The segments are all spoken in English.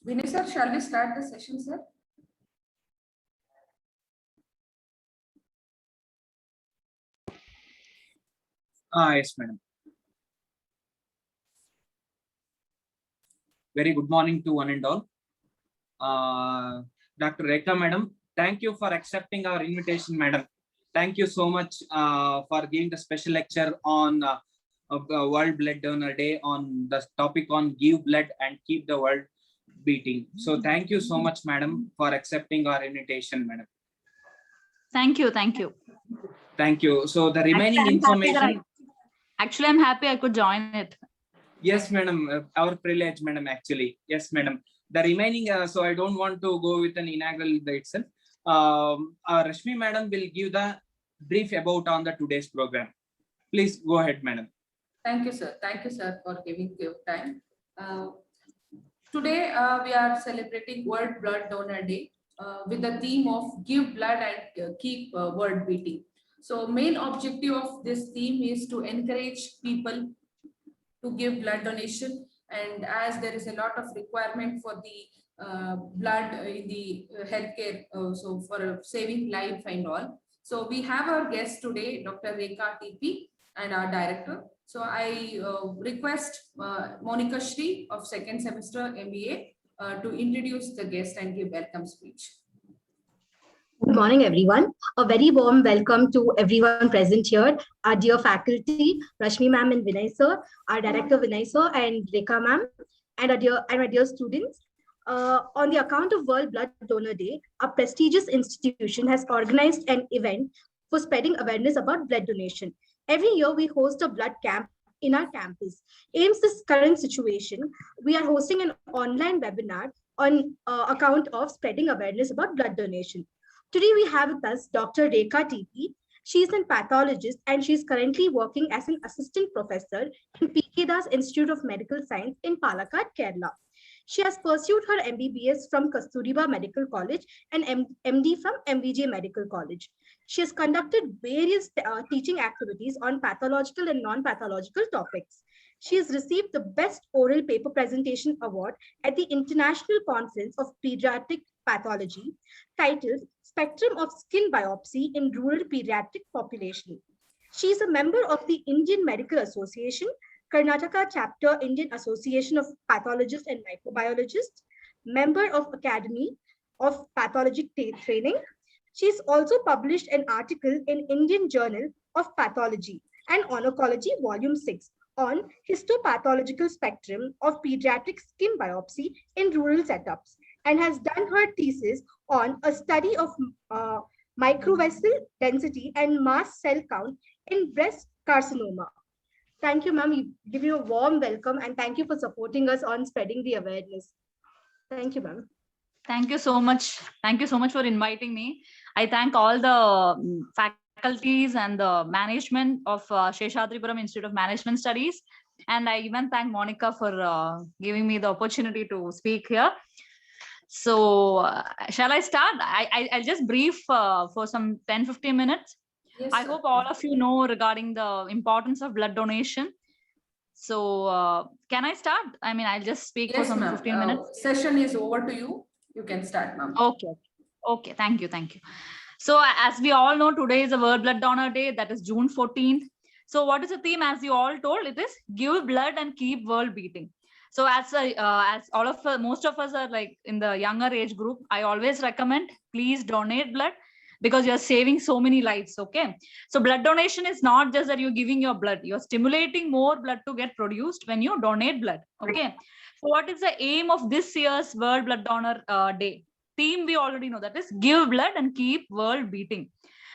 Vinay sir, shall we start the session, sir? Yes, madam. Very good morning to one and all. Dr. Rekha, madam, thank you for accepting our invitation, madam. Thank you so much for giving the special lecture on World Blood Donor Day on the topic on give blood and keep the world beating. So thank you so much, madam, for accepting our invitation, madam. Thank you. Thank you. Thank you. So the remaining information. Actually, I'm happy I could join it. Yes, madam. Our privilege, madam, actually. Yes, madam. The remaining, so I don't want to go with an inaugural itself. Rashmi, madam, will give the brief about on the today's program. Please go ahead, madam. Thank you, sir. Thank you, sir, for giving your time. Today, we are celebrating World Blood Donor Day with the theme of give blood and keep world beating. So main objective of this theme is to encourage people to give blood donation, and as there is a lot of requirement for the blood in the healthcare, so for saving life and all. So we have our guest today, Dr. Rekha TP, and our director. So I request Monica Shri of second semester MBA to introduce the guest and give welcome speech. Good morning, everyone. A very warm welcome to everyone present here, our dear faculty, Rashmi ma'am and Vinay sir, our director Vinay sir and Rekha ma'am, and my dear students. On the account of World Blood Donor Day, a prestigious institution has organized an event for spreading awareness about blood donation. Every year, we host a blood camp in our campus. Aims this current situation, we are hosting an online webinar on account of spreading awareness about blood donation. Today, we have with us Dr. Rekha TP. She is a pathologist and she is currently working as an assistant professor in P.K. Das Institute of Medical Science in Palakkad, Kerala. She has pursued her MBBS from Kasturiba Medical College and MD from MVJ Medical College. She has conducted various teaching activities on pathological and non-pathological topics. She has received the Best Oral Paper Presentation Award at the International Conference of Pediatric Pathology, titled Spectrum of Skin Biopsy in Rural Pediatric Population. She is a member of the Indian Medical Association, Karnataka Chapter, Indian Association of Pathologists and Microbiologists, member of Academy of Pathologic Training. She's also published an article in Indian Journal of Pathology and Oncology, Volume 6, on histopathological spectrum of pediatric skin biopsy in rural setups, and has done her thesis on a study of microvessel density and mast cell count in breast carcinoma. Thank you, ma'am. We give you a warm welcome and thank you for supporting us on spreading the awareness. Thank you, ma'am. Thank you so much. Thank you so much for inviting me. I thank all the faculties and the management of Seshadripuram Institute of Management Studies. And I even thank Monica for giving me the opportunity to speak here. So shall I start? I'll just brief for some 10-15 minutes. Yes, I sir. hope all of you know regarding the importance of blood donation. So can I start? I mean, I'll just speak Yes, for some 15 minutes. Session is over to you. You can start, ma'am. Okay. Thank you. So as we all know, today is the World Blood Donor Day. That is June 14th. So what is the theme? As you all told, it is give blood and keep world beating. So as all of most of us are like in the younger age group, I always recommend please donate blood, because you're saving so many lives. Okay, so blood donation is not just that you're giving your blood, you're stimulating more blood to get produced when you donate blood. Okay, so what is the aim of this year's World Blood Donor Day? Theme we already know, that is give blood and keep world beating.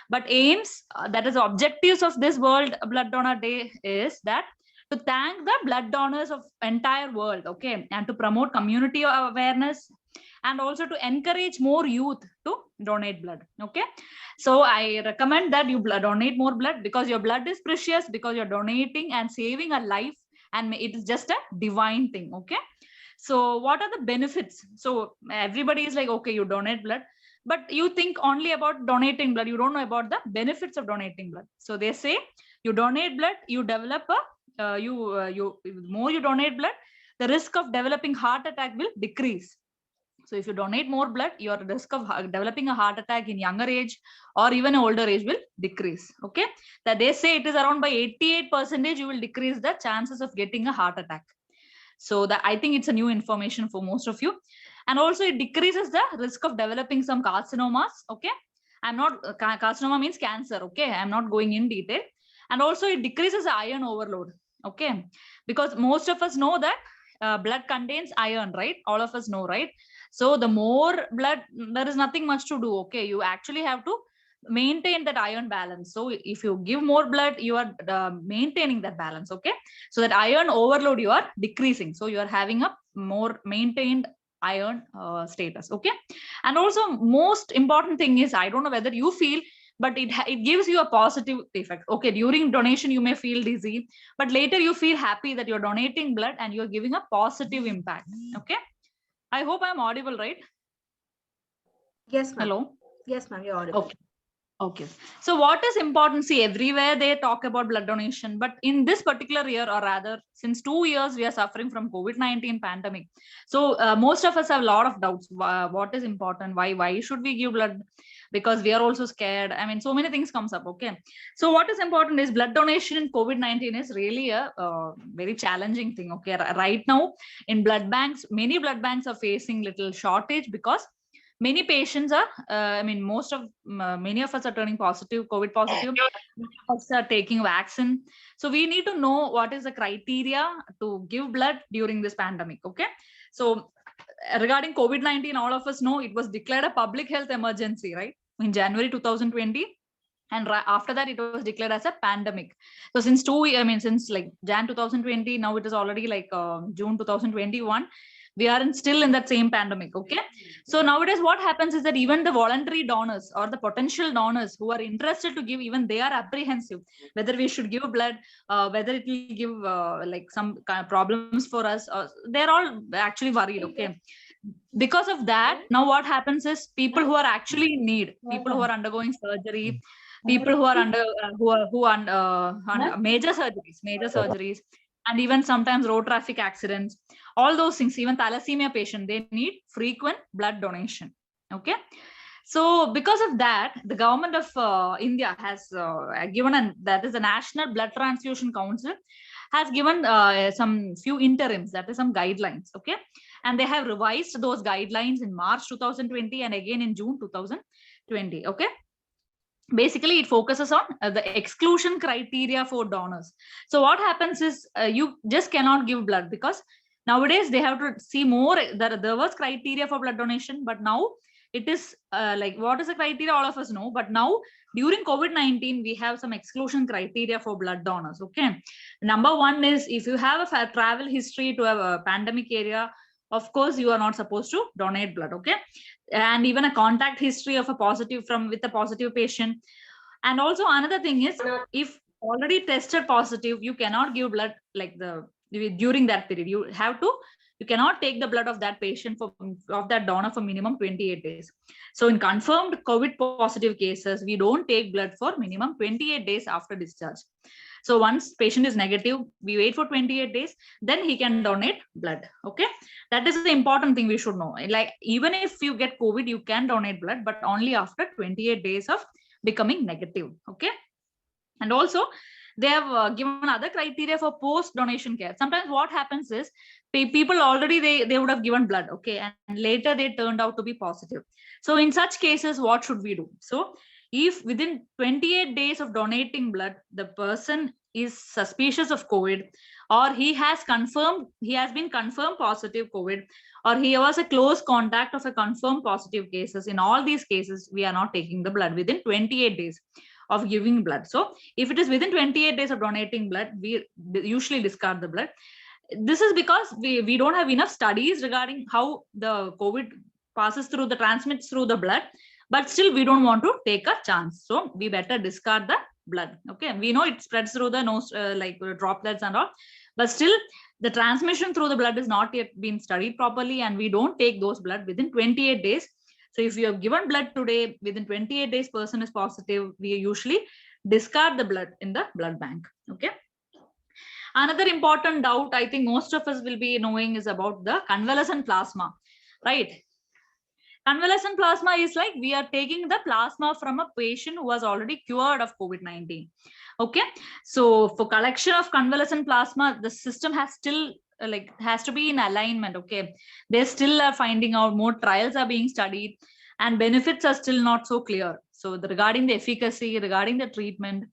But aims, that is objectives of this World Blood Donor Day is that to thank the blood donors of entire world, okay, and to promote community awareness, and also to encourage more youth to donate blood. Okay, so I recommend that you donate more blood, because your blood is precious, because you're donating and saving a life, and it is just a divine thing. Okay, so what are the benefits? So everybody is like, okay, you donate blood, but you think only about donating blood. You don't know about the benefits of donating blood. So they say you donate blood, you develop more you donate blood, the risk of developing heart attack will decrease. So if you donate more blood, your risk of developing a heart attack in younger age or even older age will decrease. Okay, that they say it is around by 88% you will decrease the chances of getting a heart attack. So that, I think it's a new information for most of you. And also it decreases the risk of developing some carcinomas. Okay, I'm not carcinoma means cancer. Okay, I'm not going in detail. And also it decreases the iron overload. Okay, because most of us know that blood contains iron, right? All of us know, right? So the more blood, there is nothing much to do. Okay, you actually have to maintain that iron balance. So if you give more blood, you are maintaining that balance. Okay, so that iron overload you are decreasing. So you are having a more maintained iron status. Okay, and also most important thing is, I don't know whether you feel, but it gives you a positive effect. Okay, during donation you may feel dizzy, but later you feel happy that you're donating blood and you're giving a positive impact. Okay, I hope I'm audible, right? Yes, ma'am. Hello. Yes, ma'am, you're audible. Okay. Okay. So what is important? See, everywhere they talk about blood donation, but in this particular year, or rather since 2 years, we are suffering from COVID-19 pandemic. So most of us have a lot of doubts. What is important? Why should we give blood? Because we are also scared. I mean, so many things comes up. Okay. So what is important is blood donation in COVID-19 is really a very challenging thing. Okay. Right now in blood banks, many blood banks are facing little shortage because many patients are, many of us are turning positive, COVID positive. Many of us are taking vaccine. So we need to know what is the criteria to give blood during this pandemic. Okay. So regarding COVID-19, all of us know it was declared a public health emergency, right? In January 2020. And after that, it was declared as a pandemic. So since since like Jan 2020, now it is already like June 2021. We are still in that same pandemic. Okay. So nowadays what happens is that even the voluntary donors or the potential donors who are interested to give, even they are apprehensive whether we should give blood, whether it will give like some kind of problems for us. They're all actually worried. Okay. Because of that, now what happens is people who are actually in need, people who are undergoing surgery, people who are under major surgeries, and even sometimes road traffic accidents, all those things, even thalassemia patient, they need frequent blood donation. Okay. So because of that, the government of India has given, and that is the National Blood Transfusion Council, has given some few interims, that is some guidelines. Okay. And they have revised those guidelines in March 2020 and again in June 2020. Okay. Basically, it focuses on the exclusion criteria for donors. So what happens is you just cannot give blood because nowadays they have to see more. There was criteria for blood donation, but now it is like, what is the criteria? All of us know. But now during COVID-19, we have some exclusion criteria for blood donors. Okay. Number one is if you have a travel history to a pandemic area, of course, you are not supposed to donate blood. Okay. And even a contact history of a positive with a positive patient. And also another thing is, if already tested positive, you cannot give blood like during that period. You cannot take the blood of that patient of that donor for minimum 28 days. So in confirmed COVID positive cases, we don't take blood for minimum 28 days after discharge. So once patient is negative, we wait for 28 days, then he can donate blood. Okay. That is the important thing we should know. Like, even if you get COVID, you can donate blood, but only after 28 days of becoming negative. Okay. And also they have given other criteria for post donation care. Sometimes what happens is people already, they would have given blood. Okay. And later they turned out to be positive. So in such cases, what should we do? So if within 28 days of donating blood, the person is suspicious of COVID, or he has been confirmed positive COVID, or he was a close contact of a confirmed positive cases, in all these cases, we are not taking the blood within 28 days of giving blood. So if it is within 28 days of donating blood, we usually discard the blood. This is because we don't have enough studies regarding how the COVID transmits through the blood. But still, we don't want to take a chance. So we better discard the blood. Okay. We know it spreads through the nose, like droplets and all. But still, the transmission through the blood is not yet been studied properly. And we don't take those blood within 28 days. So if you have given blood today, within 28 days, person is positive, we usually discard the blood in the blood bank. Okay. Another important doubt I think most of us will be knowing is about the convalescent plasma, right? Convalescent plasma is like we are taking the plasma from a patient who was already cured of COVID-19. Okay. So for collection of convalescent plasma, the system has still has to be in alignment. Okay. They still are finding out, more trials are being studied, and benefits are still not so clear. So regarding the efficacy, regarding the treatment,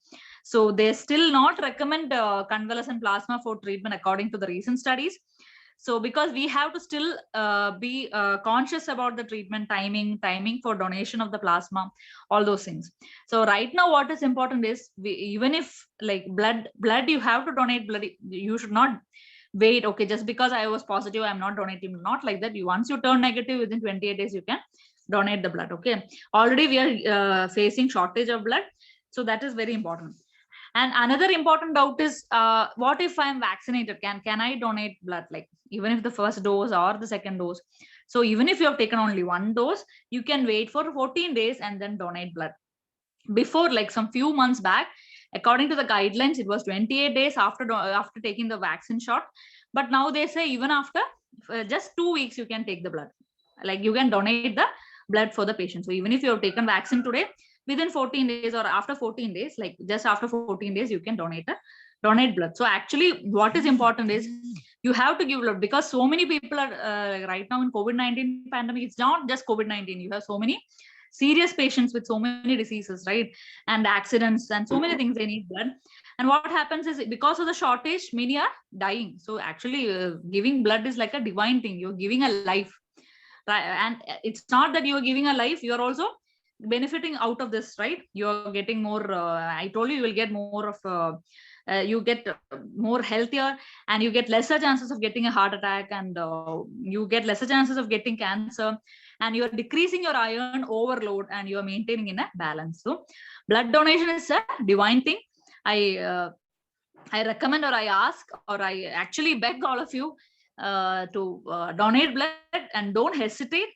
so they still not recommend convalescent plasma for treatment according to the recent studies. So because we have to still be conscious about the treatment timing for donation of the plasma, all those things. So right now, what is important is even if like blood, you have to donate blood. You should not wait. Okay, just because I was positive, I'm not donating. Not like that. Once you turn negative, within 28 days, you can donate the blood. Okay. Already we are facing shortage of blood. So that is very important. And another important doubt is, what if I'm vaccinated? Can I donate blood? Like even if the first dose or the second dose. So even if you have taken only one dose, you can wait for 14 days and then donate blood. Before, like some few months back, according to the guidelines, it was 28 days after taking the vaccine shot. But now they say even after just 2 weeks, you can take the blood. Like you can donate the blood for the patient. So even if you have taken vaccine today, within 14 days or after 14 days, like just after 14 days, you can donate blood. So actually what is important is you have to give blood, because so many people are right now in COVID-19 pandemic. It's not just COVID-19. You have so many serious patients with so many diseases, right? And accidents and so many things, they need blood. And what happens is because of the shortage, many are dying. So actually giving blood is like a divine thing. You're giving a life, right? And it's not that you're giving a life, you're also benefiting out of this, right? You're getting more, I told you will get more of, you get more healthier, and you get lesser chances of getting a heart attack, and you get lesser chances of getting cancer, and you're decreasing your iron overload, and you're maintaining in a balance. So blood donation is a divine thing. I recommend, or I ask, or I actually beg all of you to donate blood, and don't hesitate.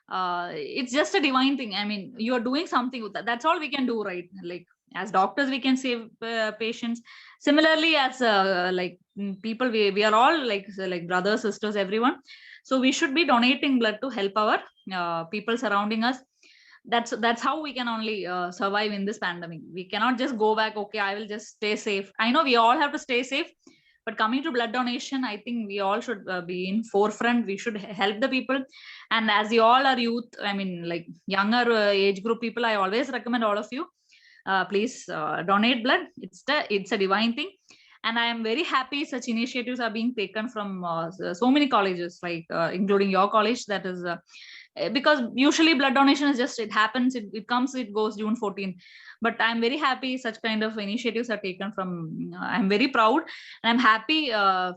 It's just a divine thing. I mean, you're doing something with that. That's all we can do, right? Like as doctors, we can save patients. Similarly, as people, we are all like brothers, sisters, everyone. So we should be donating blood to help our people surrounding us. That's how we can only survive in this pandemic. We cannot just go back. Okay, I will just stay safe. I know we all have to stay safe. But coming to blood donation, I think we all should be in forefront. We should help the people. And as you all are youth, I mean, like younger age group people, I always recommend all of you, please donate blood. It's a divine thing. And I am very happy such initiatives are being taken from so many colleges, like including your college. That is because usually blood donation is just, it happens, it comes, it goes, June 14th. But I'm very happy such kind of initiatives are taken from, I'm very proud, and I'm happy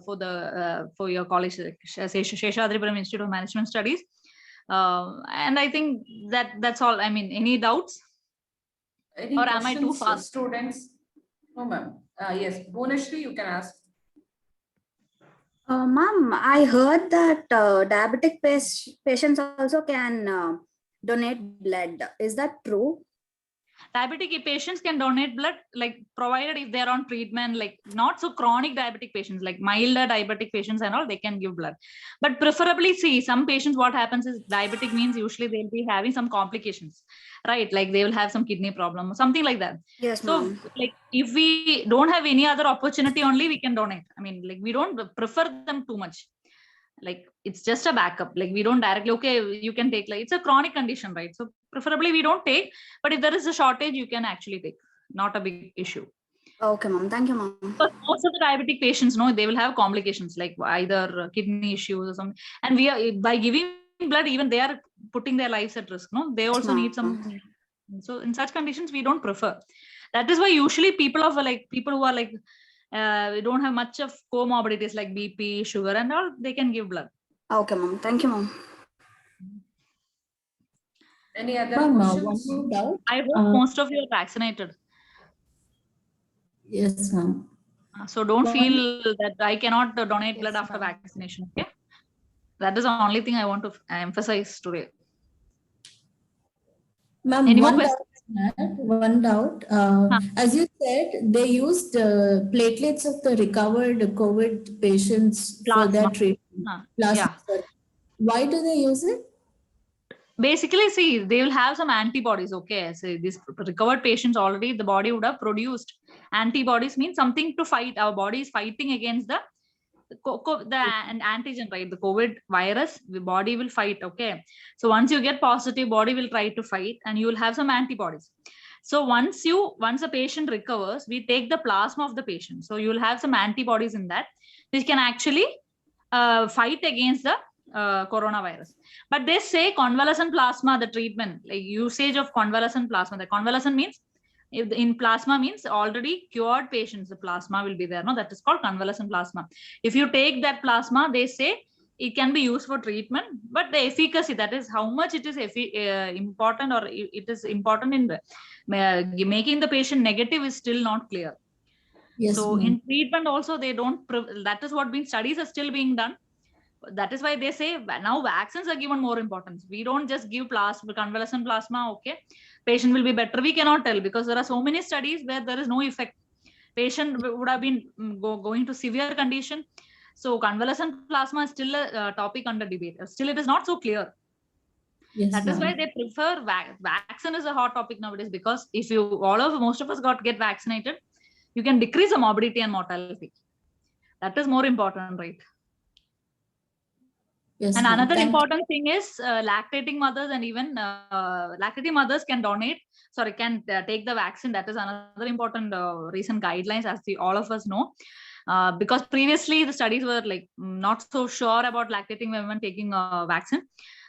for your college, Seshadripuram Institute of Management Studies. And I think that's all. I mean, any doubts? Any or am I too questions, fast? Students? No, ma'am. Yes, Bhunashri, you can ask. Ma'am, I heard that diabetic patients also can donate blood. Is that true? Diabetic patients can donate blood, like provided if they're on treatment, like not so chronic diabetic patients, like milder diabetic patients and all, they can give blood. But preferably, see, some patients, what happens is diabetic means usually they'll be having some complications, right? Like they will have some kidney problem or something like that. Yes, So ma'am. like if we don't have any other opportunity, only we can donate. I mean, like we don't prefer them too much. Like it's just a backup. Like we don't directly, okay, you can take, like it's a chronic condition, right? So preferably we don't take, but if there is a shortage, you can actually take. Not a big issue. Okay, ma'am. Thank you, ma'am. But most of the diabetic patients, no, they will have complications like either kidney issues or something. And we are, by giving blood, even they are putting their lives at risk. No, they also need some. So in such conditions, we don't prefer. That is why usually people who are like, we don't have much of comorbidities like BP, sugar and all, they can give blood. Okay, ma'am. Thank you, ma'am. Any other Ma'am, questions? one more doubt. I hope most of you are vaccinated. Yes, ma'am. So don't One- feel that I cannot donate Yes, blood after ma'am. vaccination. Okay. That is the only thing I want to emphasize today. Ma'am, Any more one questions? doubt, one doubt. As you said, they used platelets of the recovered COVID patients for their Plasma. treatment. Yeah. Plasma. Why do they use it? Basically, see, they will have some antibodies. Okay, so these recovered patients already, the body would have produced antibodies, means something to fight. Our body is fighting against the antigen, right? The COVID virus, the body will fight. Okay, so once you get positive, body will try to fight, and you will have some antibodies. So once a patient recovers, we take the plasma of the patient. So you will have some antibodies in that, which can actually fight against the coronavirus. But they say convalescent plasma, the treatment, like usage of convalescent plasma. The convalescent means, if in plasma means already cured patients, the plasma will be there. No, that is called convalescent plasma. If you take that plasma, they say it can be used for treatment, but the efficacy, that is how much it is important, or it is important in making the patient negative, is still not clear. Yes, So ma'am. in treatment also, they don't, that is what studies are still being done. That is why they say now vaccines are given more importance. We don't just give plasma, convalescent plasma, okay, patient will be better. We cannot tell, because there are so many studies where there is no effect. Patient would have been going to severe condition. So convalescent plasma is still a topic under debate. Still, it is not so clear. Yes, That is why ma'am. they prefer vaccine is a hot topic nowadays, because if most of us get vaccinated, you can decrease the morbidity and mortality. That is more important, right? Yes, And ma'am. another Thank important thing is lactating mothers, and even lactating mothers can take the vaccine. That is another important recent guidelines, as all of us know. Because previously the studies were like not so sure about lactating women taking a vaccine.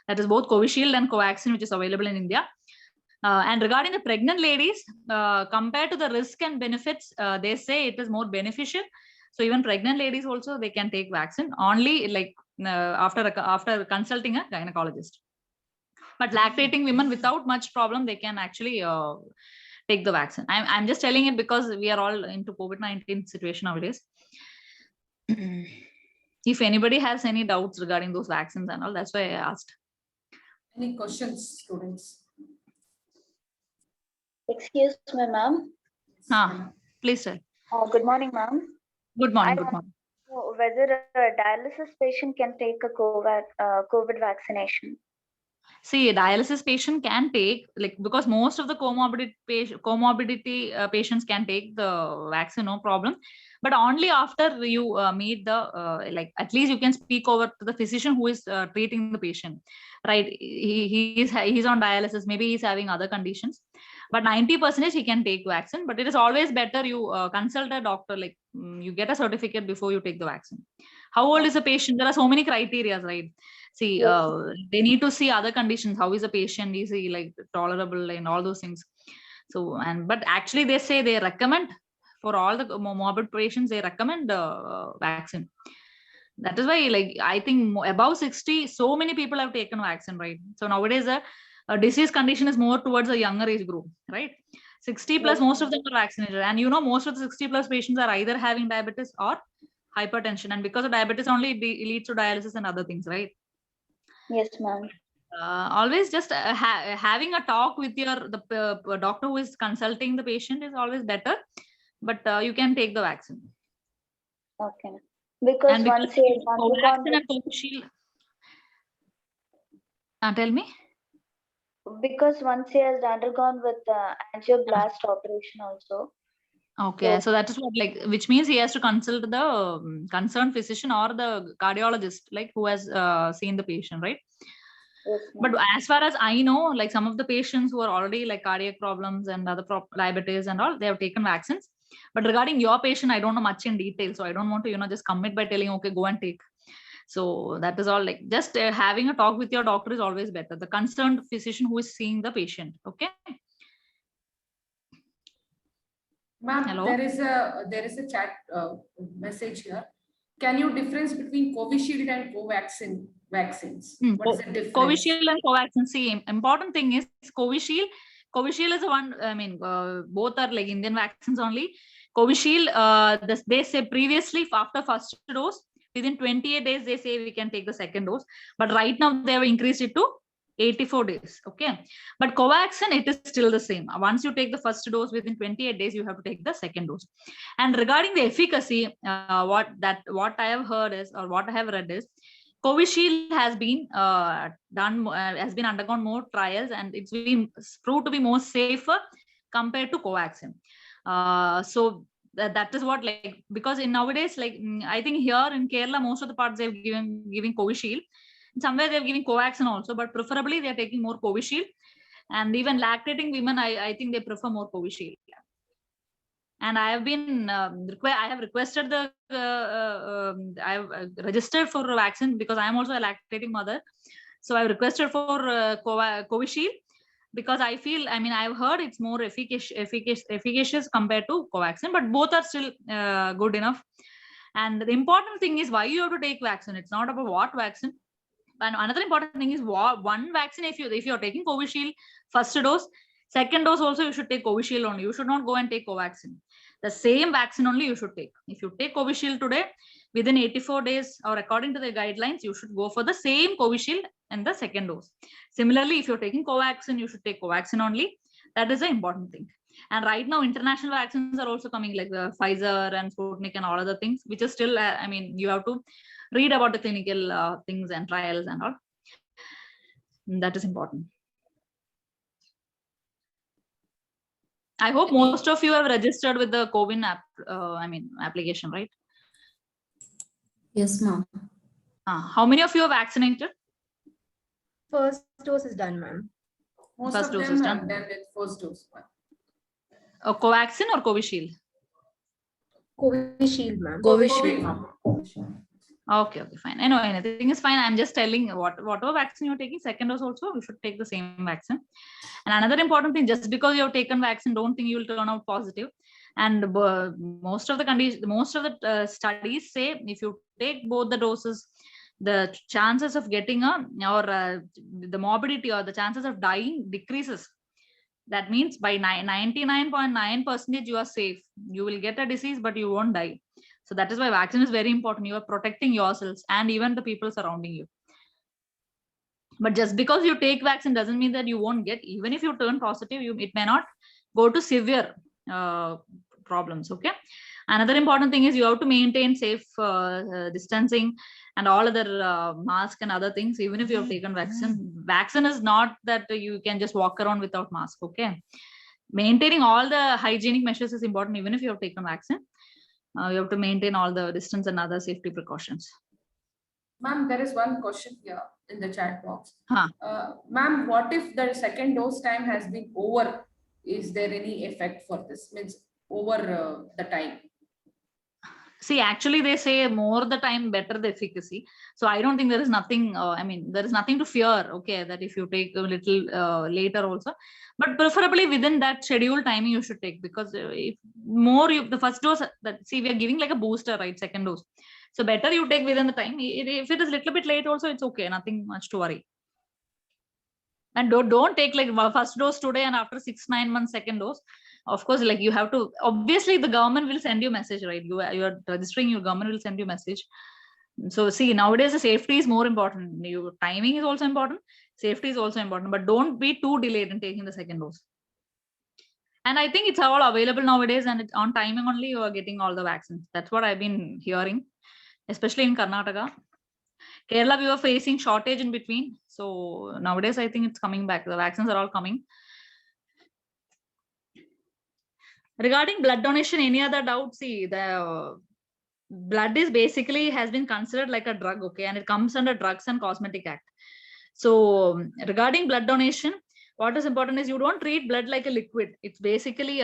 That is both Covishield and Covaxin, which is available in India. And regarding the pregnant ladies, compared to the risk and benefits, they say it is more beneficial. So even pregnant ladies also, they can take vaccine only like after consulting a gynecologist. But lactating women without much problem, they can actually take the vaccine. I'm just telling it because we are all into COVID-19 situation nowadays. If anybody has any doubts regarding those vaccines and all, that's why I asked. Any questions, students? Excuse me, ma'am. Please, sir. Good morning, ma'am. Good morning. Good morning. Whether a dialysis patient can take a COVID vaccination? See, a dialysis patient can take, like, because most of the comorbidity patients can take the vaccine, no problem. But only after you meet the, like, at least you can speak over to the physician who is treating the patient, right? He's on dialysis, maybe he's having other conditions. But 90% he can take vaccine. But it is always better you consult a doctor, like you get a certificate before you take the vaccine. How old is the patient? There are so many criteria, right? See, they need to see other conditions. How is the patient? Is he like tolerable and all those things? So, but actually they say they recommend for all the morbid patients, they recommend vaccine. That is why, like, I think above 60, so many people have taken vaccine, right? So nowadays a disease condition is more towards a younger age group, right? 60 plus, most of them are vaccinated. And most of the 60 plus patients are either having diabetes or hypertension. And because of diabetes only, it leads to dialysis and other things, right? Yes, ma'am. Always just having a talk with the doctor who is consulting the patient is always better. But you can take the vaccine. Okay. Because once he has undergone tell me. Because once he has undergone with angioblast operation also. Okay, so that is what, like, which means he has to consult the concerned physician or the cardiologist, like, who has seen the patient, right? Yes, but as far as I know, like, some of the patients who are already like cardiac problems and other diabetes and all, they have taken vaccines. But regarding your patient, I don't know much in detail, so I don't want to just commit by telling, okay, go and take. So that is all, like, just having a talk with your doctor is always better, the concerned physician who is seeing the patient. Okay. Ma'am, there is a chat message here. Can you difference between Covishield and Covaxin vaccines? What is the difference? Covishield and Covaxin. See, important thing is Covishield. Covishield is the one. I mean, both are like Indian vaccines only. Covishield, they say previously after first dose, within 28 days they say we can take the second dose. But right now they have increased it to 84 days. Okay. But Covaxin, it is still the same. Once you take the first dose, within 28 days, you have to take the second dose. And regarding the efficacy, what I have heard is, or what I have read is, Covishield has been has been undergone more trials, and it's been proved to be more safer compared to Covaxin. So that is what, like, because in nowadays, like, I think here in Kerala, most of the parts they're giving Covishield. Somewhere they're giving Covaxin also, but preferably they're taking more Covishield. And even lactating women, I think they prefer more Covishield. And I have been I have requested the I have registered for a vaccine because I am also a lactating mother. So I've requested for Covishield because I feel, I mean, I've heard it's more efficacious compared to Covaxin, but both are still good enough. And the important thing is why you have to take vaccine. It's not about what vaccine. And another important thing is one vaccine, if you're taking Covishield first dose, second dose also you should take Covishield only. You should not go and take Covaxin. The same vaccine only you should take. If you take Covishield today, within 84 days or according to the guidelines, you should go for the same Covishield and the second dose. Similarly, if you're taking Covaxin, you should take Covaxin only. That is the important thing. And right now, international vaccines are also coming, like the Pfizer and Sputnik and all other things, which is still, I mean, you have to read about the clinical things and trials and all. And that is important. I hope most of you have registered with the CoWIN app, application, right? Yes, ma'am. How many of you are vaccinated? First dose is done, ma'am. Most First of dose them is have done. done with first dose. Covaxin or Covishield? Covishield, ma'am. Covishield. Okay, fine. I know anything is fine. I'm just telling whatever vaccine you're taking, second dose also, you should take the same vaccine. And another important thing, just because you've taken vaccine, don't think you will turn out positive. And most of the studies say if you take both the doses, the chances of getting the morbidity or the chances of dying decreases. That means by 99.9% you are safe. You will get a disease, but you won't die. So that is why vaccine is very important. You are protecting yourselves and even the people surrounding you. But just because you take vaccine doesn't mean that you won't get, even if you turn positive, it may not go to severe problems. Okay. Another important thing is you have to maintain safe distancing and all other mask and other things, even if you have taken vaccine. Vaccine is not that you can just walk around without mask. Okay. Maintaining all the hygienic measures is important, even if you have taken vaccine. You have to maintain all the distance and other safety precautions. Ma'am, there is one question here in the chat box. Huh. Ma'am, what if the second dose time has been over? Is there any effect for this? Means over the time? See, actually, they say more the time, better the efficacy. So I don't think there is nothing, there is nothing to fear, okay, that if you take a little later also. But preferably within that scheduled timing, you should take, because if more the first dose, we are giving like a booster, right? Second dose. So better you take within the time. If it is a little bit late also, it's okay. Nothing much to worry. And don't take like first dose today and after 6-9 months, second dose. Of course, like you have to, obviously the government will send you a message, right? You are registering, your government will send you a message. So see, nowadays the safety is more important. Your timing is also important. Safety is also important, but don't be too delayed in taking the second dose. And I think it's all available nowadays, and it's on timing only you are getting all the vaccines. That's what I've been hearing, especially in Karnataka. Kerala, we were facing shortage in between. So nowadays, I think it's coming back. The vaccines are all coming. Regarding blood donation, any other doubts? See, the blood is basically has been considered like a drug, okay, and it comes under Drugs and Cosmetic Act. So regarding blood donation, what is important is you don't treat blood like a liquid. It's basically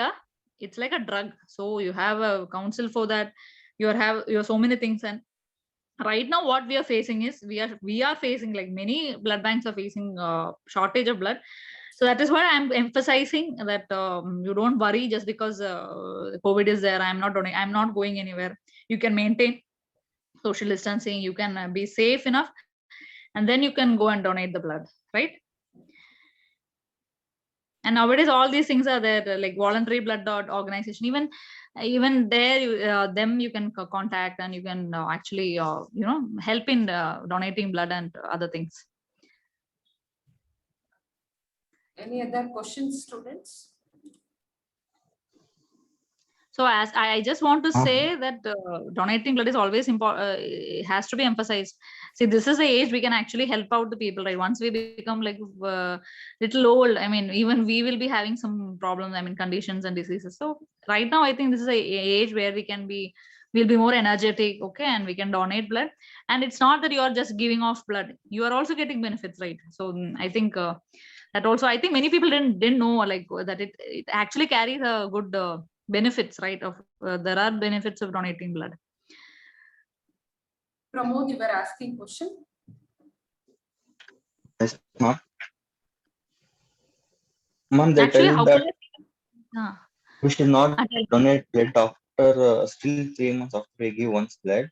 it's like a drug. So you have a council for that. You have so many things, and right now what we are facing is we are facing, like many blood banks are facing shortage of blood. So that is why I'm emphasizing that you don't worry just because COVID is there. I'm not donating. I'm not going anywhere. You can maintain social distancing. You can be safe enough, and then you can go and donate the blood, right? And nowadays all these things are there, like voluntary blood organization. Even there, them you can contact, and you can actually help in donating blood and other things. Any other questions, students? So as I just want to say that donating blood is always important, has to be emphasized. See, this is the age we can actually help out the people, right? Once we become like little old, I mean, even we will be having some problems, I mean, conditions and diseases. So right now, I think this is a age where we'll be more energetic, okay, and we can donate blood. And it's not that you are just giving off blood, you are also getting benefits, right? So I think that also, I think many people didn't know like that it actually carries a good benefits, right? Of there are benefits of donating blood. Pramod, you were asking question. Yes, ma'am. Ma'am, they Actually, tell how that can we should not I, donate blood after still 3 months after we give one's blood.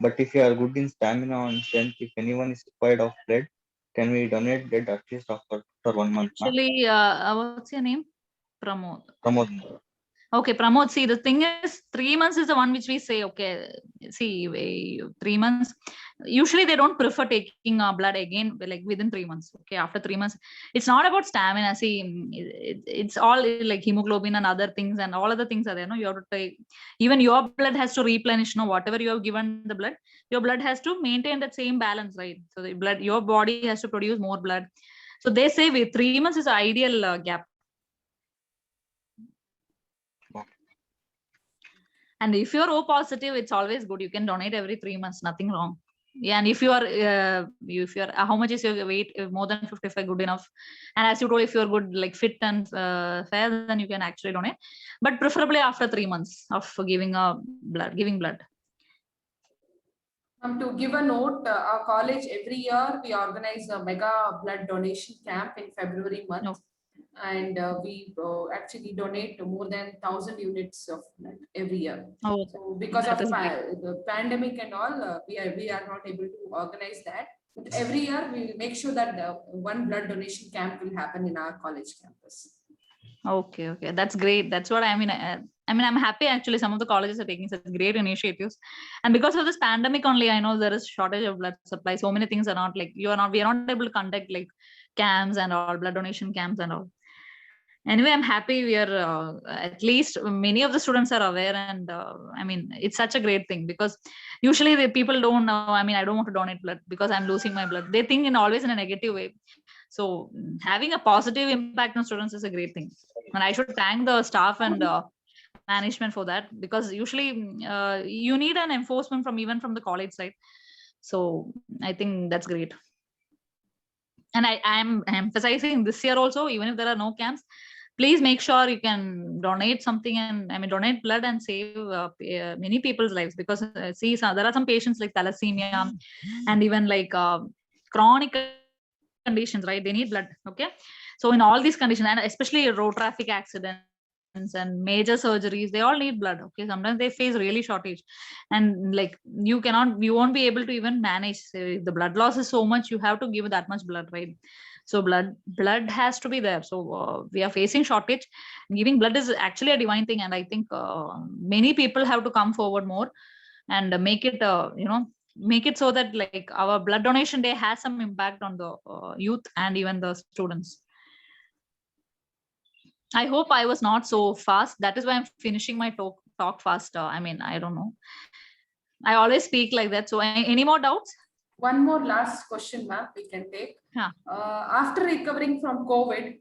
But if you are good in stamina and strength, if anyone is required of blood, can we donate blood at least after 1 month, ma'am? actually, what's your name? Pramod. Pramod. Okay, Pramod, see, the thing is 3 months is the one which we say, okay, see, 3 months, usually they don't prefer taking blood again, like within 3 months. Okay, after 3 months, it's not about stamina. See, it's all like hemoglobin and other things, and all other things are there. No, you have to take, even your blood has to replenish, no, whatever you have given the blood, your blood has to maintain that same balance, right? So the blood, your body has to produce more blood. So they say 3 months is the ideal gap. And if you're O positive, it's always good. You can donate every 3 months, nothing wrong. Yeah, and if you're how much is your weight? More than 55, good enough. And as you told, if you're good, like fit and fair, then you can actually donate. But preferably after 3 months of giving blood. To give a note, our college every year we organize a mega blood donation camp in February month. No. And we actually donate more than 1,000 units of blood every year. Oh, so because of that is the pandemic and all, we are not able to organize that. But every year we will make sure that one blood donation camp will happen in our college campus. Okay, that's great. That's what I mean. I'm happy actually. Some of the colleges are taking such great initiatives, and because of this pandemic only, I know there is shortage of blood supply. So many things are not like we are not able to conduct like camps and all, blood donation camps and all. Anyway, I'm happy we are at least many of the students are aware, and I mean, it's such a great thing, because usually the people don't know. I mean, I don't want to donate blood because I'm losing my blood. They think always in a negative way. So having a positive impact on students is a great thing, and I should thank the staff and management for that, because usually you need an enforcement even from the college side. So I think that's great. And I'm emphasizing this year also, even if there are no camps, please make sure you can donate something, and I mean donate blood and save many people's lives, because see, there are some patients like thalassemia and even like chronic conditions, right? They need blood. Okay, so in all these conditions, and especially road traffic accidents and major surgeries, they all need blood. Okay, sometimes they face really shortage, and like you won't be able to even manage. If the blood loss is so much, you have to give that much blood, right? So blood has to be there. So we are facing shortage. Giving blood is actually a divine thing, and I think many people have to come forward more and make it make it so that like our blood donation day has some impact on the youth and even the students. I hope I was not so fast. That is why I'm finishing my talk faster. I mean, I don't know. I always speak like that. So any more doubts? One more last question, ma'am, we can take. Yeah. After recovering from COVID,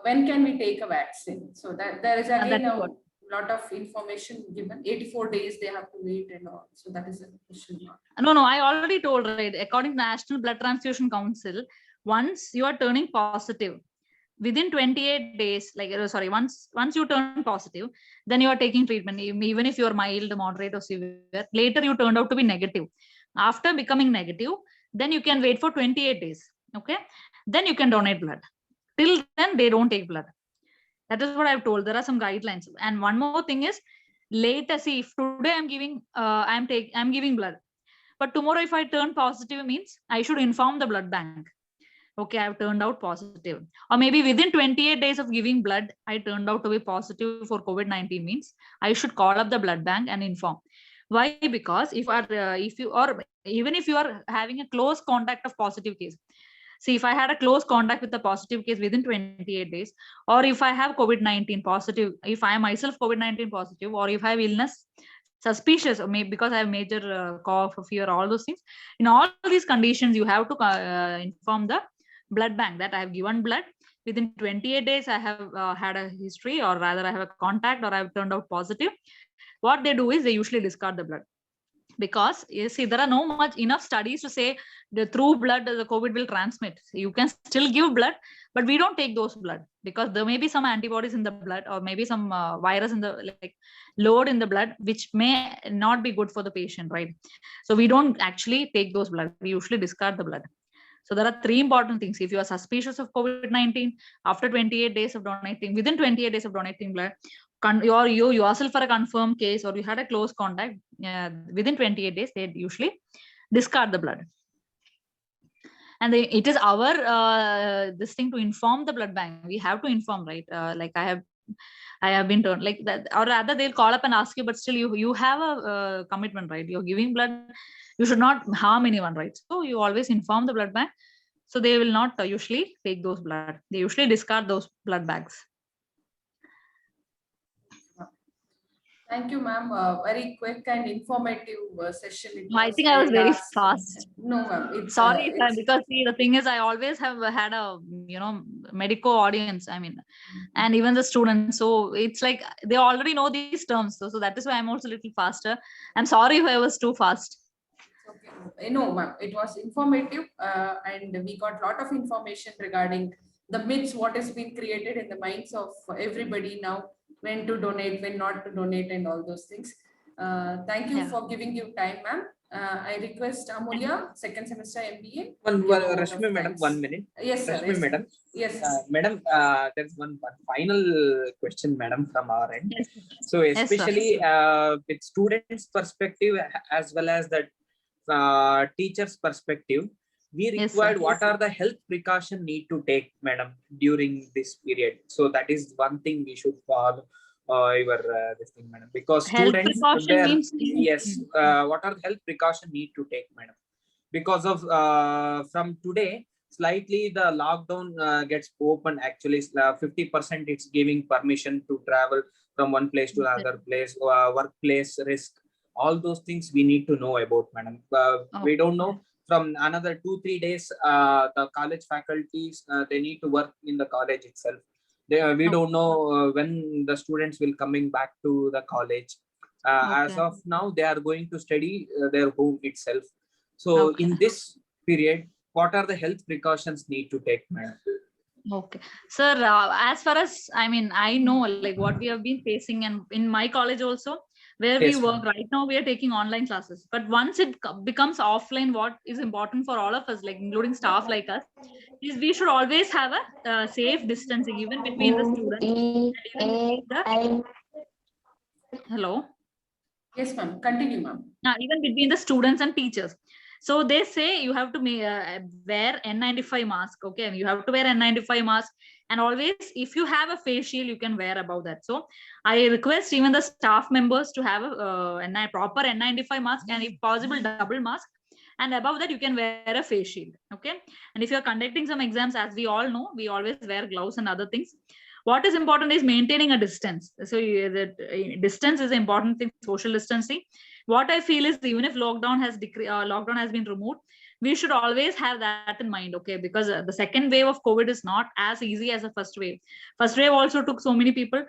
when can we take a vaccine? So that there is again a lot of information given. 84 days they have to wait and all. So that is a question mark. No, I already told, right? According to National Blood Transfusion Council, once you are turning positive, within 28 days, like sorry, once you turn positive, then you are taking treatment, even if you're mild, moderate, or severe. Later you turned out to be negative. After becoming negative, then you can wait for 28 days. Okay, then you can donate blood. Till then, they don't take blood. That is what I've told. There are some guidelines. And one more thing is, later, see, if today I'm giving I'm giving blood, but tomorrow if I turn positive, means I should inform the blood bank. Okay, I've turned out positive. Or maybe within 28 days of giving blood, I turned out to be positive for COVID-19, means I should call up the blood bank and inform. Why? Because if you are having a close contact of positive case, See, if I had a close contact with a positive case within 28 days, or if I have COVID-19 positive, if I am myself COVID-19 positive, or if I have illness suspicious, or maybe because I have major cough, fever, all those things, in all these conditions, you have to inform the blood bank that I have given blood. Within 28 days, I have had a history, or rather I have a contact, or I have turned out positive. What they do is they usually discard the blood. Because you see, there are no much enough studies to say the through blood the COVID will transmit. You can still give blood, but we don't take those blood because there may be some antibodies in the blood, or maybe some virus in the load in the blood, which may not be good for the patient, right? So we don't actually take those blood. We usually discard the blood. So there are three important things. If you are suspicious of COVID-19, after 28 days of donating, within 28 days of donating blood, or you yourself for a confirmed case, or you had a close contact, within 28 days, they usually discard the blood. And it is our this thing to inform the blood bank. We have to inform, right? Like I have been told like that, or rather they'll call up and ask you, but still you have a commitment, right? You're giving blood, you should not harm anyone, right? So you always inform the blood bank. So they will not usually take those blood. They usually discard those blood bags. Thank you, ma'am. Very quick and informative session. I think I was very fast. No, ma'am. Sorry, because see, the thing is, I always have had a medico audience. I mean, and even the students. So it's like they already know these terms. So that is why I'm also a little faster. I'm sorry if I was too fast. Okay. No, ma'am. It was informative, and we got a lot of information regarding the myths, what has been created in the minds of everybody now. When to donate, when not to donate, and all those things. Thank you for giving you time, ma'am. I request Amulya, second semester MBA. Rashmi, madam, 1 minute. Yes, sir. Rashmi, Yes, madam. Yes. Madam, there's one final question, madam, from our end. Yes. So especially with students' perspective as well as the teacher's perspective, we required what are the health precaution need to take, madam, during this period. So that is one thing we should follow this thing, madam, because health students, yes, what are the health precaution need to take, madam? Because of from today, slightly the lockdown gets open. Actually, 50% it's giving permission to travel from one place to another place, workplace risk. All those things we need to know about, madam. We don't know. From another 2-3 days, the college faculties, they need to work in the college itself. We don't know when the students will coming back to the college. As of now, they are going to study their home itself. So in this period, what are the health precautions need to take, madam? Okay, sir, as far as, I mean, I know like what we have been facing, and in my college also, where we work right now, we are taking online classes. But once it becomes offline, what is important for all of us, like including staff like us, is we should always have a safe distancing, even between the students. And even hello. Yes, ma'am. Continue, ma'am. Even between the students and teachers. So they say you have to wear N95 mask. Okay, you have to wear N95 mask, and always, if you have a face shield, you can wear above that. So I request even the staff members to have a proper N95 mask, and if possible, double mask. And above that, you can wear a face shield. Okay, and if you are conducting some exams, as we all know, we always wear gloves and other things. What is important is maintaining a distance. So the distance is an important thing, social distancing. What I feel is, even if lockdown has been removed, we should always have that in mind, okay? Because the second wave of COVID is not as easy as the first wave. First wave also took so many people,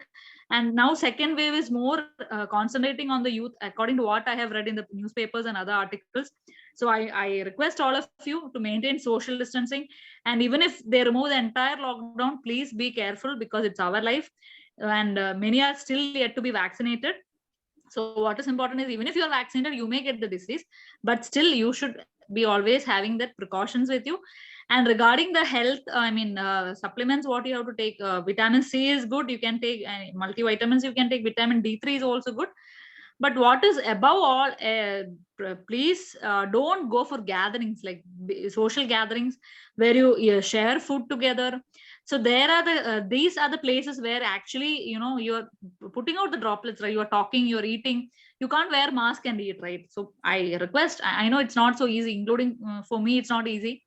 and now second wave is more concentrating on the youth, according to what I have read in the newspapers and other articles. So I request all of you to maintain social distancing, and even if they remove the entire lockdown, please be careful, because it's our life, and many are still yet to be vaccinated. So what is important is, even if you're vaccinated, you may get the disease, but still you should be always having that precautions with you. And regarding the health, I mean, supplements, what you have to take, vitamin C is good. You can take multivitamins, you can take vitamin D3 is also good. But what is above all, please don't go for gatherings, like social gatherings where you share food together. So there are these are the places where actually, you're putting out the droplets, right? You're talking, you're eating, you can't wear mask and eat, right? So I request, I know it's not so easy, including for me, it's not easy.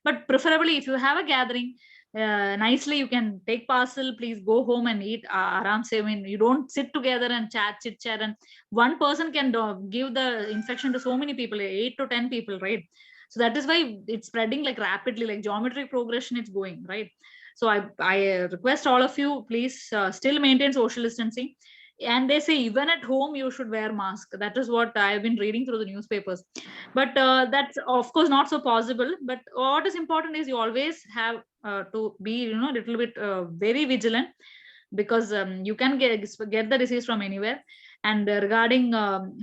but preferably if you have a gathering, nicely you can take parcel, please go home and eat aram se. I mean, you don't sit together and chit chat, and one person can give the infection to so many people, 8 to 10 people, right? So that is why it's spreading like rapidly, like geometric progression it's going, right? So I request all of you, please still maintain social distancing. And they say even at home you should wear mask. That is what I've been reading through the newspapers. But that's of course not so possible. But what is important is you always have to be, you know, a little bit very vigilant, because you can get the disease from anywhere. And regarding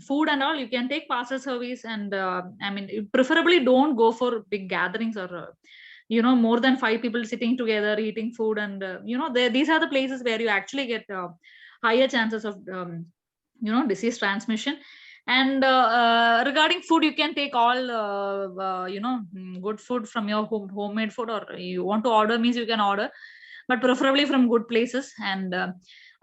food and all, you can take parcel service. And I mean, you preferably don't go for big gatherings, or you know, more than 5 people sitting together eating food. And you know, these are the places where you actually get higher chances of you know, disease transmission. And regarding food, you can take all you know, good food from your homemade food, or you want to order means you can order, but preferably from good places. And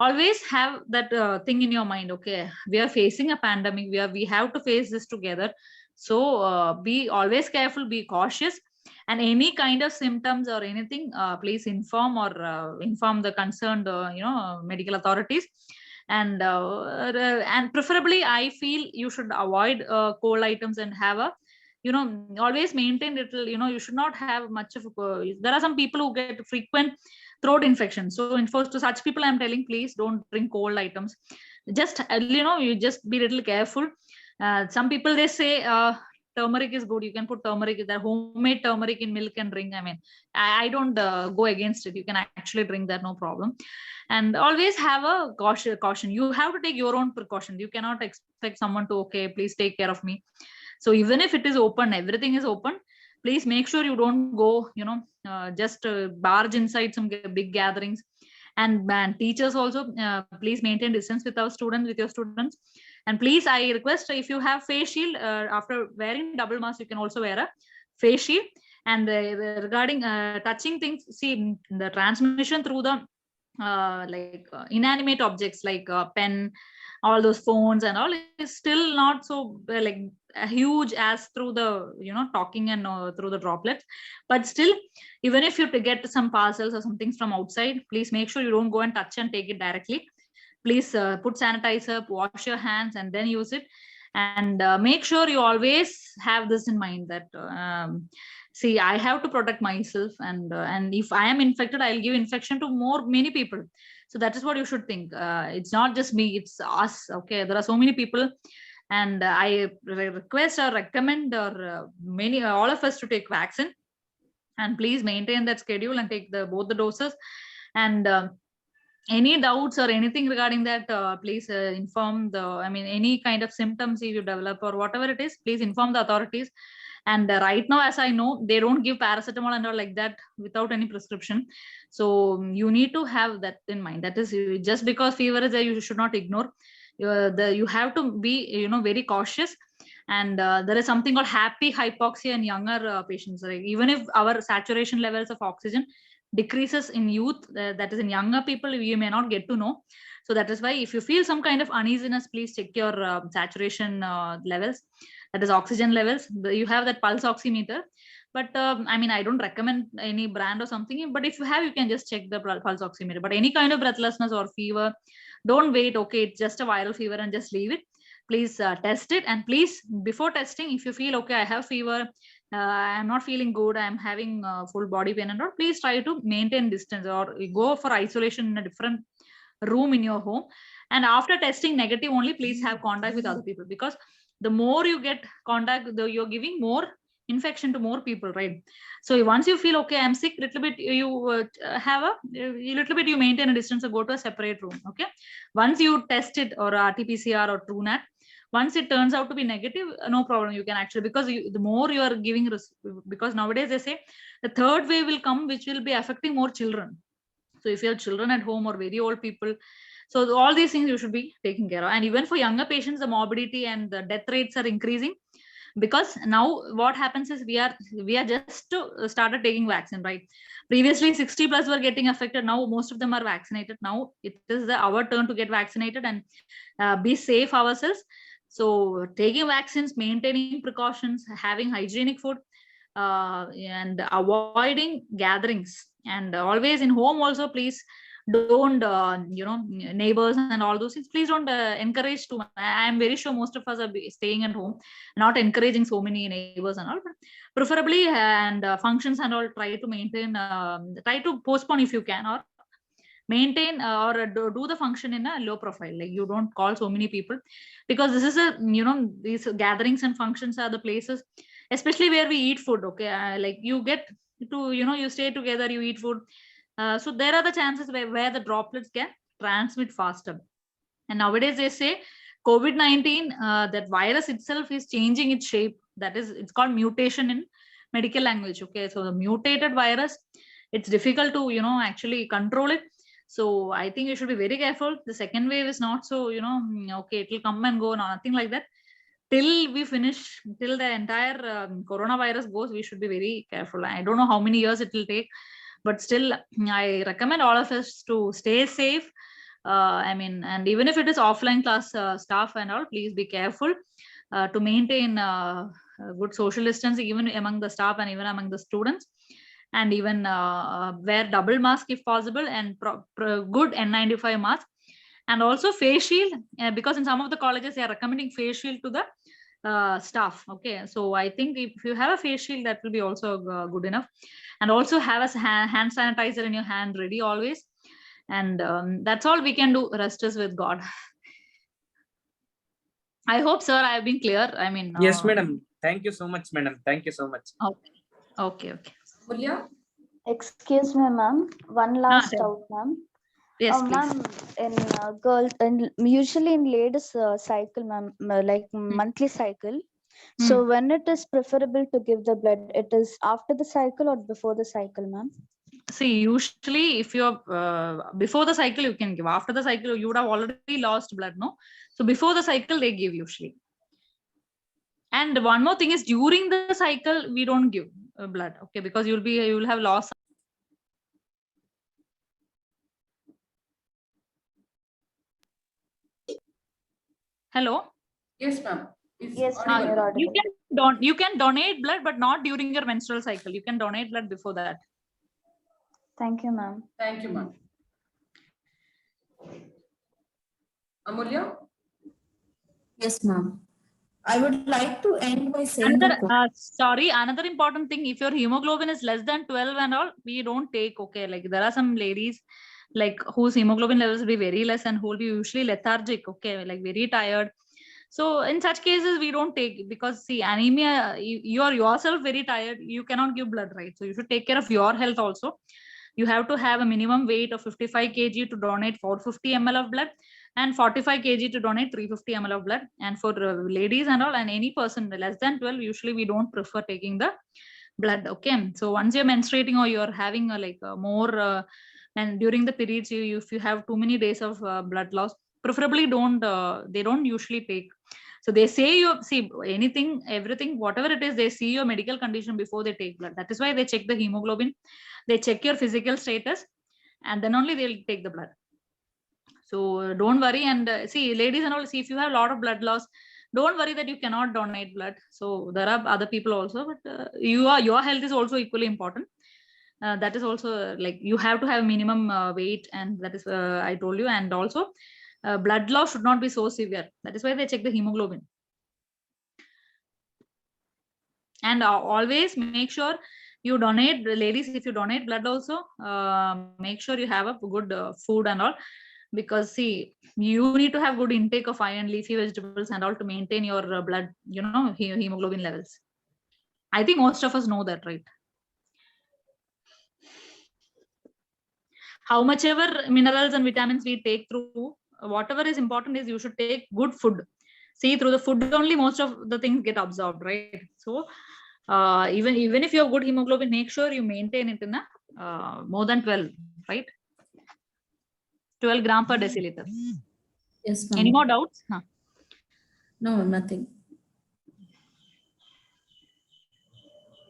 always have that thing in your mind, okay, we are facing a pandemic, we have to face this together. So be always careful, be cautious, and any kind of symptoms or anything, please inform, or inform the concerned you know, medical authorities. And preferably I feel you should avoid cold items, and have a, you know, always maintain little, you know, you should not have much of there are some people who get frequent throat infection. So to such people I'm telling, please don't drink cold items. Just you know, you just be little careful. Some people, they say turmeric is good, you can put turmeric, the homemade turmeric in milk and drink. I mean, I don't go against it, you can actually drink that, no problem. And always have a caution. You have to take your own precautions. You cannot expect someone to, okay, please take care of me. So even if it is open, everything is open, please make sure you don't go, you know, just barge inside some big gatherings. And teachers also, please maintain distance with your students. And please, I request, if you have face shield, after wearing double mask, you can also wear a face shield. And regarding touching things, see, the transmission through the inanimate objects like pen, all those phones and all, is still not so huge as through the, you know, talking and through the droplets. But still, even if you get some parcels or some things from outside, please make sure you don't go and touch and take it directly. Please put sanitizer, wash your hands, and then use it. And make sure you always have this in mind, that see, I have to protect myself, and if I am infected, I'll give infection to many people. So that is what you should think. It's not just me, it's us. Okay, there are so many people. And I request or recommend, or all of us, to take vaccine. And please maintain that schedule and take both the doses. And any doubts or anything regarding that, please inform any kind of symptoms if you develop or whatever it is, please inform the authorities. And right now, as I know, they don't give paracetamol and all like that without any prescription. So you need to have that in mind. That is, just because fever is there, you should not ignore. You have to be, you know, very cautious. And there is something called happy hypoxia in younger patients. Right? Even if our saturation levels of oxygen decreases in youth, that is in younger people, you may not get to know. So that is why, if you feel some kind of uneasiness, please check your saturation levels, that is oxygen levels. You have that pulse oximeter. But I don't recommend any brand or something, but if you have, you can just check the pulse oximeter. But any kind of breathlessness or fever, don't wait, okay, it's just a viral fever, and just leave it. Please test it. And please, before testing, if you feel, okay, I have fever, I'm not feeling good, I'm having full body pain and all, please try to maintain distance, or go for isolation in a different room in your home. And after testing negative only, please have contact with other people, because the more you get contact, you're giving more infection to more people, right? So once you feel, okay, I'm sick, little bit, you you maintain a distance, or go to a separate room. Okay, once you test it, or RT-PCR or TrueNat, once it turns out to be negative, no problem, you can actually, because the more you are giving risk, because nowadays they say the third wave will come, which will be affecting more children. So if you have children at home or very old people, so all these things you should be taking care of. And even for younger patients, the morbidity and the death rates are increasing, because now what happens is we are just started taking vaccine, right? Previously 60 plus were getting affected. Now most of them are vaccinated. Now it is our turn to get vaccinated and be safe ourselves. So taking vaccines, maintaining precautions, having hygienic food, and avoiding gatherings, and always in home also, please don't neighbors and all those things, please don't encourage too much. I am very sure most of us are staying at home, not encouraging so many neighbors and all, but preferably and functions and all, try to maintain, try to postpone if you can, or maintain or do the function in a low profile, like you don't call so many people, because this is a these gatherings and functions are the places especially where we eat food. Okay, like you get to you stay together, you eat food, so there are the chances where the droplets can transmit faster. And nowadays they say COVID-19, that virus itself is changing its shape. That is, it's called mutation in medical language. Okay, so the mutated virus, it's difficult to actually control it. So I think you should be very careful. The second wave is not so okay, it will come and go, nothing like that. Till we finish, till the entire coronavirus goes, we should be very careful. I don't know how many years it will take, but still I recommend all of us to stay safe. And even if it is offline class staff and all, please be careful to maintain good social distancing even among the staff and even among the students, and even wear double mask if possible, and good N95 mask, and also face shield, because in some of the colleges they are recommending face shield to the staff. Okay, so I think if you have a face shield, that will be also good enough, and also have a hand sanitizer in your hand ready always. And that's all we can do. Rest is with God. I hope, sir, I have been clear. I mean, Yes, madam. Thank you so much, madam. Thank you so much. Okay. Amulya? Excuse me, ma'am. One last sure. doubt, ma'am. Yes, please. Ma'am, in girls, and usually in ladies cycle, ma'am, like monthly cycle. So when it is preferable to give the blood, it is after the cycle or before the cycle, ma'am? See, usually if you're before the cycle, you can give. After the cycle, you would have already lost blood, no? So before the cycle, they give usually. And one more thing is, during the cycle, we don't give blood, okay? Because you will have lost. Hello. Yes, ma'am. Yes, ma'am, you're audible. You can donate blood, but not during your menstrual cycle. You can donate blood before that. Thank you, ma'am. Thank you, ma'am. Amulya? Yes, ma'am. I would like to end by saying a point. Another important thing, if your hemoglobin is less than 12 and all, we don't take, okay? Like there are some ladies like whose hemoglobin levels will be very less and who will be usually lethargic, okay? Like very tired. So in such cases, we don't take, because see, anemia, you are yourself very tired, you cannot give blood, right? So you should take care of your health also. You have to have a minimum weight of 55 kg to donate 450 ml of blood, and 45 kg to donate 350 ml of blood. And for ladies and all, and any person less than 12, usually we don't prefer taking the blood. Okay, so once you're menstruating or you're having more and during the periods, if you have too many days of blood loss, preferably they don't usually take. So they say you see anything, everything, whatever it is, they see your medical condition before they take blood. That is why they check the hemoglobin, they check your physical status, and then only they'll take the blood. So don't worry. And see, ladies and all, see, if you have a lot of blood loss, don't worry that you cannot donate blood. So there are other people also, but your health is also equally important. That is also like you have to have minimum weight, and that is I told you. And also blood loss should not be so severe. That is why they check the hemoglobin. And always make sure you donate, ladies, if you donate blood also, make sure you have a good food and all, because see, you need to have good intake of iron, leafy vegetables and all to maintain your blood, hemoglobin levels. I think most of us know that, right? How much ever minerals and vitamins we take through, whatever is important is you should take good food. See, through the food only most of the things get absorbed, right? So even if you have good hemoglobin, make sure you maintain it in a more than 12, right? 12 gram per deciliter. Yes, ma'am. Any more doubts? Huh. No, nothing.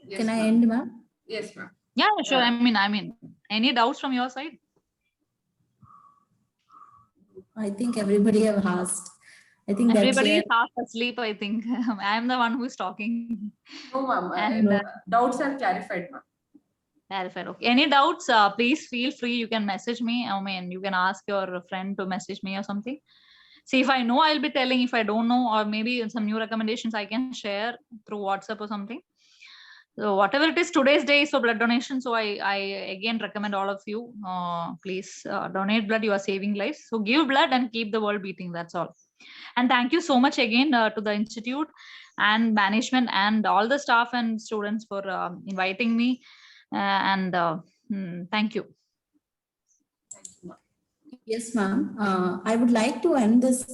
Yes, Can I ma'am. end, ma'am? Yes, ma'am. Yeah, sure. I mean, any doubts from your side? I think everybody have asked. I think that's Everybody where is half asleep, I think. I am the one who is talking. No, ma'am. And Doubts are clarified, ma'am. clarified. Okay. Any doubts? Please feel free. You can message me. I mean, you can ask your friend to message me or something. See, if I know, I'll be telling. If I don't know, or maybe some new recommendations I can share through WhatsApp or something. So whatever it is, today's day is for blood donation. So I again recommend all of you, please donate blood. You are saving lives. So give blood and keep the world beating. That's all. And thank you so much again to the institute and management and all the staff and students for inviting me. Thank you. Thank you, ma'am. Yes, ma'am. I would like to end this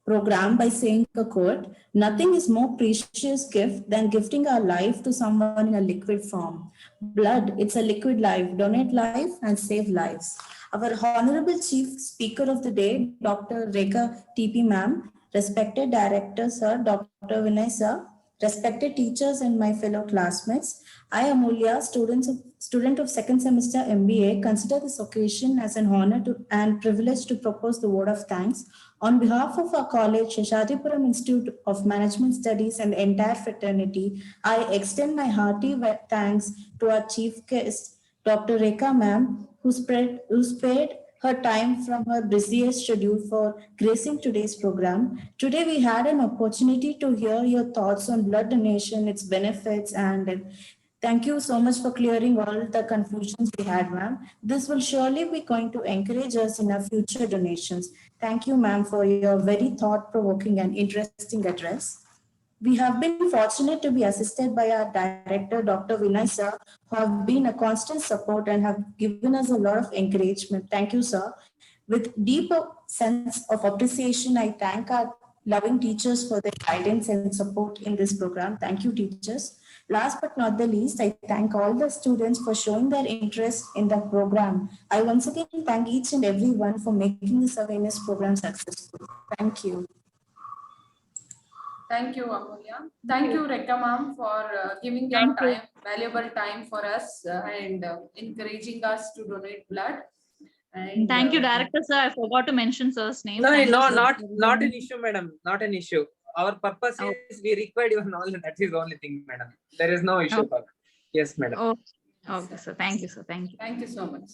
program by saying a quote. Nothing is more precious gift than gifting our life to someone in a liquid form. Blood, it's a liquid life. Donate life and save lives. Our Honorable Chief Speaker of the Day, Dr. Rekha TP ma'am, respected Director Sir, Dr. Vinay Sir, respected teachers and my fellow classmates, I, Amulya, student of second semester MBA, consider this occasion as an honor and privilege to propose the word of thanks. On behalf of our college, Sheshadipuram Institute of Management Studies and the entire fraternity, I extend my hearty thanks to our chief guest, Dr. Rekha ma'am, who spared her time from her busiest schedule for gracing today's program. Today, we had an opportunity to hear your thoughts on blood donation, its benefits, and thank you so much for clearing all the confusions we had, ma'am. This will surely be going to encourage us in our future donations. Thank you, ma'am, for your very thought-provoking and interesting address. We have been fortunate to be assisted by our director, Dr. Vinay sir, who have been a constant support and have given us a lot of encouragement. Thank you, sir. With deep sense of appreciation, I thank our loving teachers for their guidance and support in this program. Thank you, teachers. Last but not the least, I thank all the students for showing their interest in the program. I once again thank each and everyone for making this awareness program successful. Thank you. Thank you, Amulya. Thank you, Rekha ma'am, for giving your time, valuable time for us and encouraging us to donate blood. And Thank you, Director Sir. I forgot to mention Sir's name. No, Thank you, no, sir. not an issue, madam. Not an issue. Our purpose Oh. is we require your knowledge. That is the only thing, madam. There is no issue. Oh. Yes, madam. Oh, okay, sir. Thank you, sir. Thank you. Thank you so much.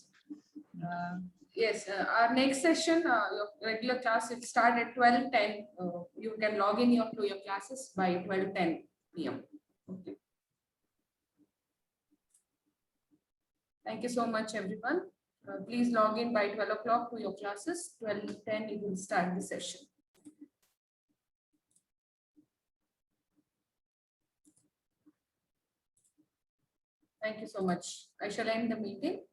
Yes, our next session, your regular class, it start at 12:10. You can log in to your classes by 12:10 p.m. Okay. Thank you so much, everyone. Please log in by 12 o'clock to your classes. 12:10, you will start the session. Thank you so much. I shall end the meeting.